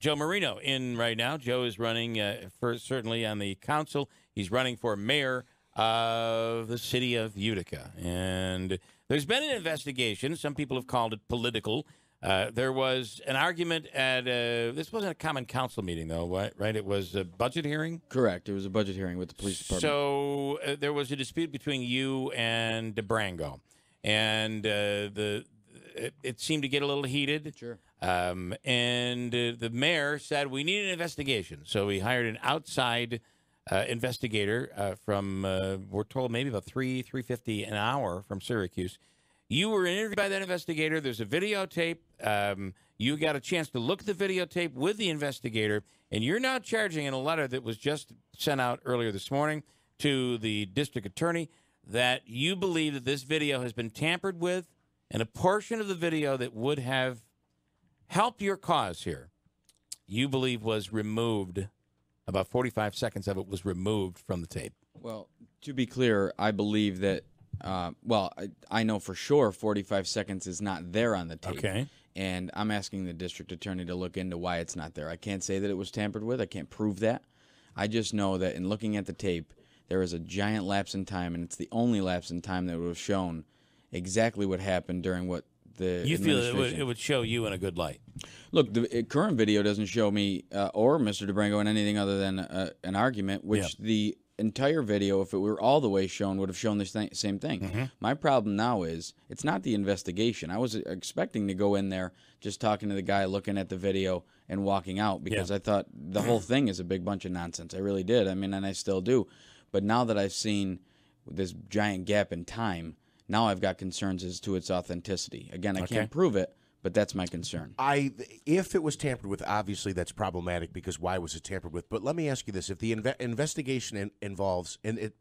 Joe Marino in right now. Joe is running certainly on the council. He's running for mayor of the city of Utica. And there's been an investigation. Some people have called it political. There was an argument at this wasn't a common council meeting, though, right? It was a budget hearing? Correct. It was a budget hearing with the police department. So there was a dispute between you and DeBrango. And it seemed to get a little heated. Sure. And the mayor said, we need an investigation. So we hired an outside investigator from, we're told, maybe about $3.50 an hour from Syracuse. You were interviewed by that investigator. There's a videotape. You got a chance to look at the videotape with the investigator, and you're now charging in a letter that was just sent out earlier this morning to the district attorney that you believe that this video has been tampered with, and a portion of the video that would have helped your cause here, you believe was removed. About 45 seconds of it was removed from the tape. Well, to be clear, I believe that I know for sure 45 seconds is not there on the tape. Okay. And I'm asking the district attorney to look into why it's not there. I can't say that it was tampered with. I can't prove that. I just know that in looking at the tape, there is a giant lapse in time, and it's the only lapse in time that would have shown exactly what happened during what the You feel it would show you in a good light. Look, the current video doesn't show me or Mr. DeBrango in anything other than an argument, which the entire video, if it were all the way shown, would have shown the same thing. Mm-hmm. My problem now is it's not the investigation. I was expecting to go in there just talking to the guy, looking at the video, and walking out because I thought the whole thing is a big bunch of nonsense. I really did. I mean, and I still do. But now that I've seen this giant gap in time, now I've got concerns as to its authenticity. Again, I can't prove it, but that's my concern. If it was tampered with, obviously that's problematic because why was it tampered with? But let me ask you this. If the investigation involves, and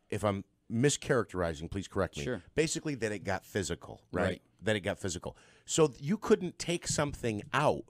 if I'm mischaracterizing, please correct me. Sure. Basically that it got physical, right? Right. That it got physical. So you couldn't take something out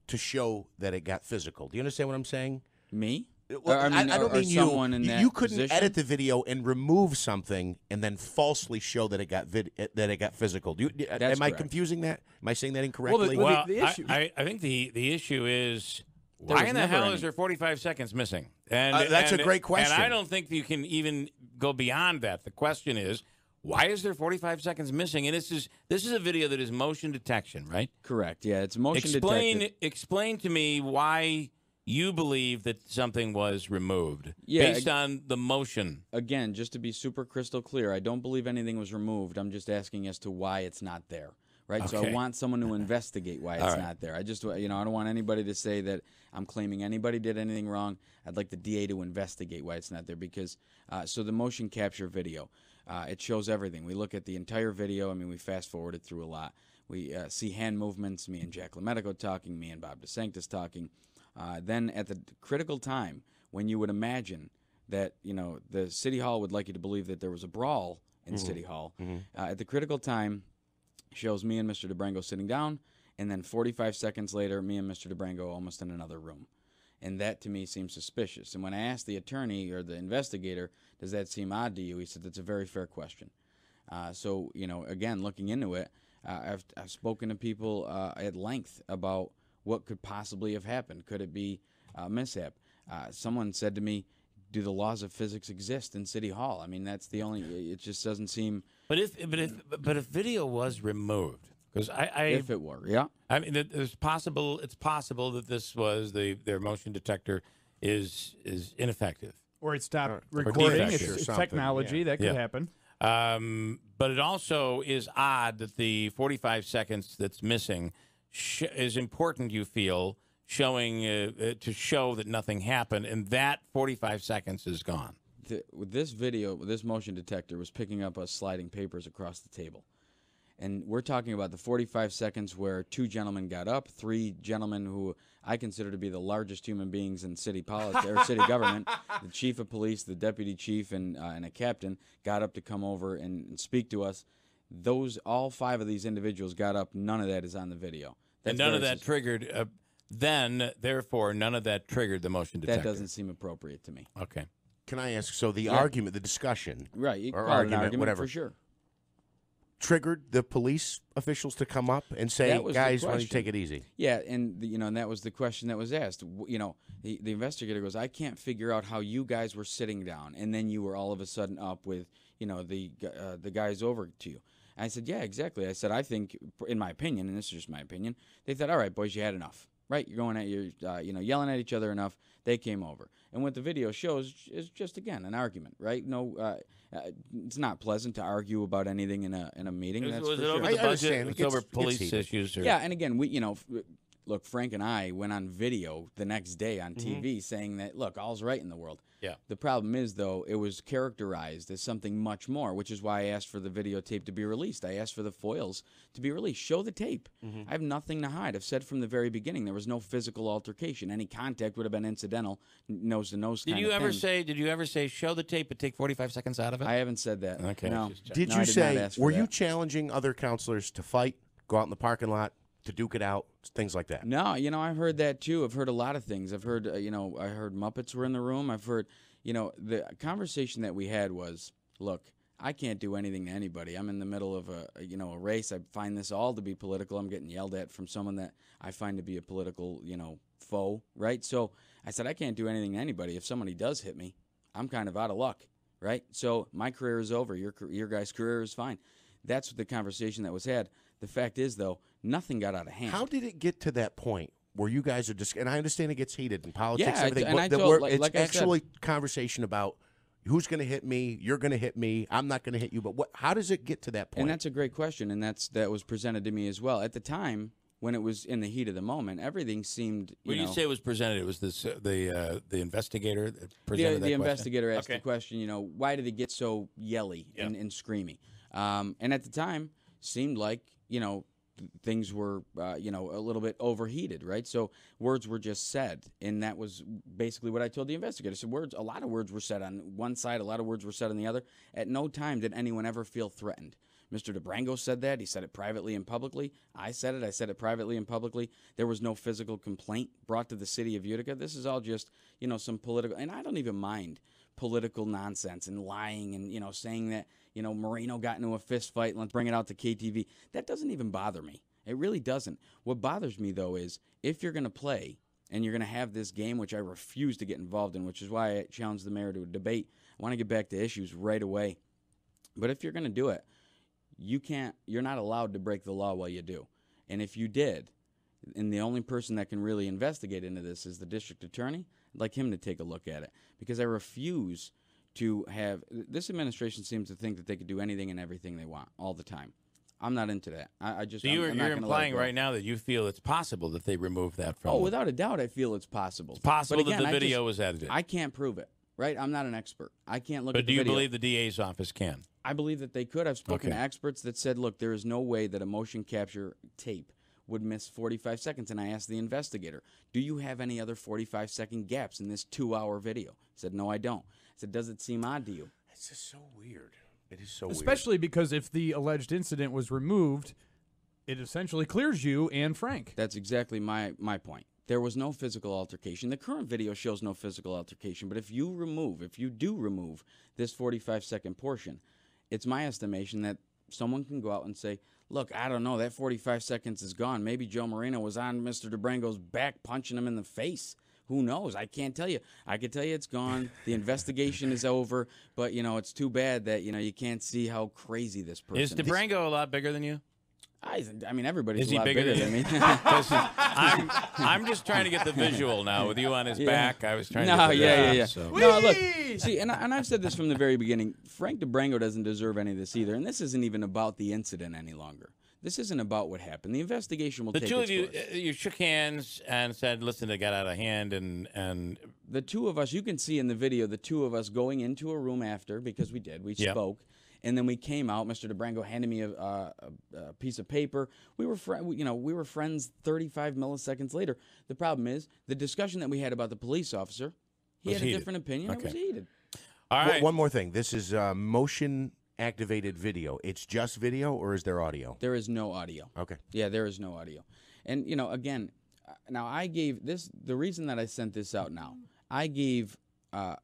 to show that it got physical. Do you understand what I'm saying? Me? Well, I don't mean you. Someone in that you couldn't position? edit the video and remove something and then falsely show that it got physical. Am I confusing that? Am I saying that incorrectly? Well, the issue. I think the issue is why in the hell is there 45 seconds missing? And that's a great question. And I don't think you can even go beyond that. The question is, why is there 45 seconds missing? And this is a video that is motion detection, right? Correct. Yeah, it's motion detected. Explain to me why you believe that something was removed based on the motion. Again, just to be super crystal clear, I don't believe anything was removed. I'm just asking as to why it's not there. Right? Okay. So I want someone to investigate why it's not there. I just, I don't want anybody to say that I'm claiming anybody did anything wrong. I'd like the DA to investigate why it's not there because, so the motion capture video, it shows everything. We look at the entire video. I mean, we fast forwarded through a lot. We see hand movements, me and Jack LaMedico talking, me and Bob DeSanctis talking. Then at the critical time, when you would imagine that, the City Hall would like you to believe that there was a brawl in City Hall, at the critical time, shows me and Mr. DeBrango sitting down, and then 45 seconds later, me and Mr. DeBrango almost in another room. And that, to me, seems suspicious. And when I asked the attorney or the investigator, does that seem odd to you, he said, that's a very fair question. So, again, looking into it, I've spoken to people at length about what could possibly have happened. Could it be a mishap? Someone said to me, do the laws of physics exist in City Hall? I mean, that's the only, it just doesn't seem. But if video was removed, because if it were, yeah. I mean, it's possible that this was their motion detector is ineffective. Or it stopped recording. It's something. Technology. That could happen. But it also is odd that the 45 seconds that's missing is important, you feel, showing to show that nothing happened, and that 45 seconds is gone. With this video, this motion detector was picking up us sliding papers across the table. And we're talking about the 45 seconds where two gentlemen got up, three gentlemen who I consider to be the largest human beings in city politics or city government, the chief of police, the deputy chief, and a captain got up to come over and speak to us. All five of these individuals got up. None of that is on the video. And none of that triggered. Therefore, none of that triggered the motion detector. That doesn't seem appropriate to me. Can I ask? So the argument, the discussion, right? You or call it an argument, whatever, for sure. triggered the police officials to come up and say, guys, why don't you take it easy? Yeah, and and that was the question that was asked. The investigator goes, I can't figure out how you guys were sitting down, and then you were all of a sudden up with the guys over to you. And I said, yeah, exactly. I said, I think, in my opinion, and this is just my opinion, they thought, all right, boys, you had enough, right? You're going at yelling at each other enough. They came over, and what the video shows is just again an argument, right? No. It's not pleasant to argue about anything in a meeting. Was it over the budget? It's over police issues. Yeah, and again, look, Frank and I went on video the next day on TV saying that, look, all's right in the world. Yeah. The problem is, though, it was characterized as something much more, which is why I asked for the videotape to be released. I asked for the foils to be released. Show the tape. I have nothing to hide. I've said from the very beginning there was no physical altercation. Any contact would have been incidental, nose to nose. Did you ever say show the tape but take 45 seconds out of it? I haven't said that. Okay. No. Did you say? Were you challenging other counselors to fight, go out in the parking lot, to duke it out, things like that? No, I've heard that too. I've heard a lot of things. I've heard, I heard Muppets were in the room. I've heard, the conversation that we had was, look, I can't do anything to anybody. I'm in the middle of a race. I find this all to be political. I'm getting yelled at from someone that I find to be a political, foe, right? So I said, I can't do anything to anybody. If somebody does hit me, I'm kind of out of luck, right? So my career is over. Your guys' career is fine. That's the conversation that was had. The fact is, though, nothing got out of hand. How did it get to that point where you guys are just? And I understand it gets heated in politics, yeah, and everything. And It's actually conversation about who's going to hit me. You're going to hit me. I'm not going to hit you. But how does it get to that point? And that's a great question, and that was presented to me as well at the time when it was in the heat of the moment. Everything seemed. When you say it was presented, it was the investigator that presented the investigator asked the question. Why did it get so yelly and screamy? And at the time, seemed like things were a little bit overheated, right? So words were just said, and that was basically what I told the investigator. So a lot of words were said on one side, a lot of words were said on the other. At no time did anyone ever feel threatened. Mr. DeBrango said that. He said it privately and publicly. I said it privately and publicly. There was no physical complaint brought to the city of Utica. This is all just, some political, and I don't even mind political nonsense and lying and, saying that, Moreno got into a fist fight and let's bring it out to KTV. That doesn't even bother me. It really doesn't. What bothers me, though, is if you're going to play and you're going to have this game, which I refuse to get involved in, which is why I challenged the mayor to a debate. I want to get back to issues right away. But if you're going to do it, you're not allowed to break the law while you do. And if you did, and the only person that can really investigate into this is the district attorney, I'd like him to take a look at it, because I refuse to have this administration seems to think that they could do anything and everything they want all the time. I'm not into that. So you're implying right now that you feel it's possible that they remove that from. Oh, without a doubt, I feel it's possible. It's possible that the video was edited. I can't prove it. Right? I'm not an expert. I can't look at the video. But do you video. believe the DA's office can? I believe that they could. I've spoken to experts that said, look, there is no way that a motion capture tape would miss 45 seconds. And I asked the investigator, do you have any other 45-second gaps in this 2-hour video? He said, no, I don't. I said, does it seem odd to you? It's just so weird. It is so weird. Especially because if the alleged incident was removed, it essentially clears you and Frank. That's exactly my point. There was no physical altercation. The current video shows no physical altercation, but if you do remove this 45-second portion, it's my estimation that someone can go out and say, look, I don't know, that 45 seconds is gone. Maybe Joe Moreno was on Mr. DeBrango's back punching him in the face. Who knows? I can't tell you. I can tell you it's gone. The investigation is over, but, it's too bad that, you can't see how crazy this person is. Is DeBrango a lot bigger than you? I mean, everybody's a lot bigger than me. I'm just trying to get the visual now with you on his back. I was trying to get yeah. So. No, look, see, and I've said this from the very beginning. Frank DeBrango doesn't deserve any of this either, and this isn't even about the incident any longer. This isn't about what happened. The investigation will take its course. The two of you shook hands and said, listen, it got out of hand, and the two of us, you can see in the video, the two of us going into a room after, because we spoke. And then we came out. Mr. DeBrango handed me a piece of paper. We were friends 35 milliseconds later. The problem is the discussion that we had about the police officer. He had a different opinion. It was heated. All right. One more thing. This is motion-activated video. It's just video, or is there audio? There is no audio. Okay. Yeah, there is no audio. And again, now I gave this. The reason that I sent this out now, I gave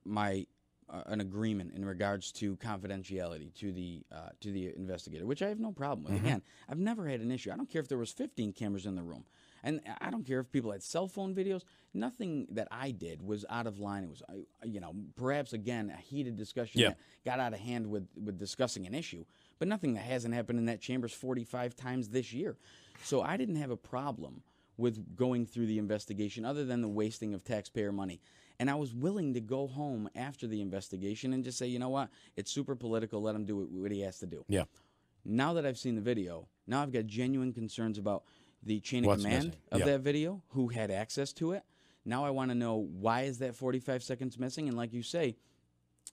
my an agreement in regards to confidentiality to the investigator, which I have no problem with. Again, I've never had an issue. I don't care if there was 15 cameras in the room, and I don't care if people had cell phone videos. Nothing that I did was out of line. It was, perhaps again a heated discussion that got out of hand with discussing an issue, but nothing that hasn't happened in that chambers 45 times this year. So I didn't have a problem with going through the investigation, other than the wasting of taxpayer money. And I was willing to go home after the investigation and just say, you know what, it's super political. Let him do what he has to do. Yeah. Now that I've seen the video, now I've got genuine concerns about the chain of command of that video, who had access to it. Now I want to know, why is that 45 seconds missing? And like you say,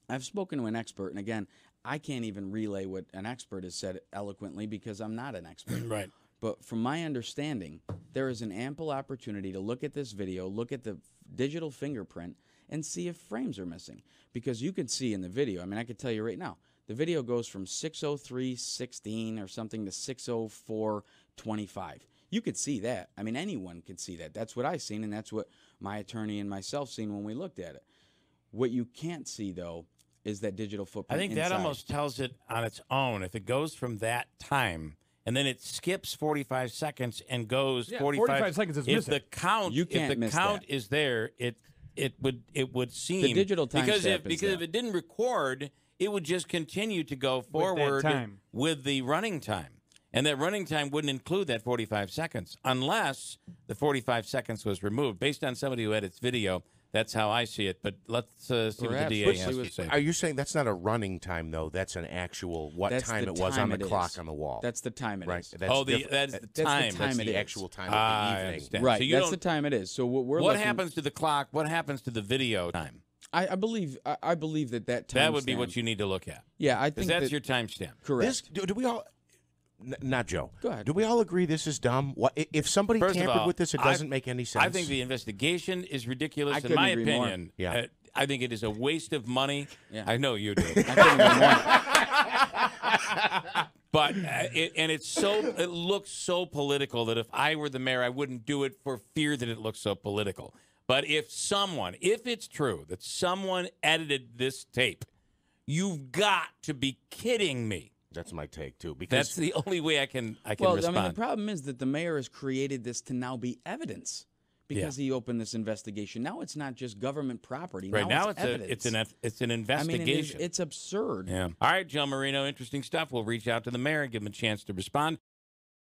I've spoken to an expert, and again, I can't even relay what an expert has said eloquently because I'm not an expert. Right. But from my understanding, there is an ample opportunity to look at this video, look at the digital fingerprint, and see if frames are missing. Because you can see in the video, I mean, I could tell you right now, the video goes from 6:03:16 or something to 6:04:25. You could see that. I mean, anyone could see that. That's what I've seen, and that's what my attorney and myself seen when we looked at it. What you can't see, though, is that digital footprint. I think that almost tells it on its own. If it goes from that time, and then it skips 45 seconds and goes 45 seconds is if missing. the count, You can't if the miss count that. is there, it would seem The digital because timestamp is if that. it didn't record, it would just continue to go forward time. with the running time. And that running time wouldn't include that 45 seconds unless the 45 seconds was removed. Based on somebody who edits video, that's how I see it. But let's see what the Perhaps, DA has to say. Are you saying that's not a running time, though? That's an actual That's time the it was time on the it clock is. on the wall. That's the time it is. right. That's the time. time That's it the is. actual time of I the evening. understand. Right, So you that's don't- the time it is. So what we're What looking, happens to the clock? What happens to the video time? I believe that time That would be stamp- what you need to look at. Yeah, I Because think that's that, your timestamp. correct. This, do we all? Not Joe. Go ahead. Do we all agree this is dumb? What if somebody First of tampered all, with this? It doesn't make any sense. I think the investigation is ridiculous. I In couldn't my agree more. opinion, Yeah. I think it is a waste of money. Yeah. I know you do. I couldn't agree more. But it looks so political that if I were the mayor, I wouldn't do it for fear that it looks so political. But if it's true that someone edited this tape, you've got to be kidding me. That's my take too. Because That's the only way I can Well, respond. I mean, the problem is that the mayor has created this to now be evidence because he opened this investigation. Now it's not just government property. right now it's evidence. it's an I mean, investigation. it's absurd. Yeah. All right, Joe Marino, interesting stuff. We'll reach out to the mayor and give him a chance to respond.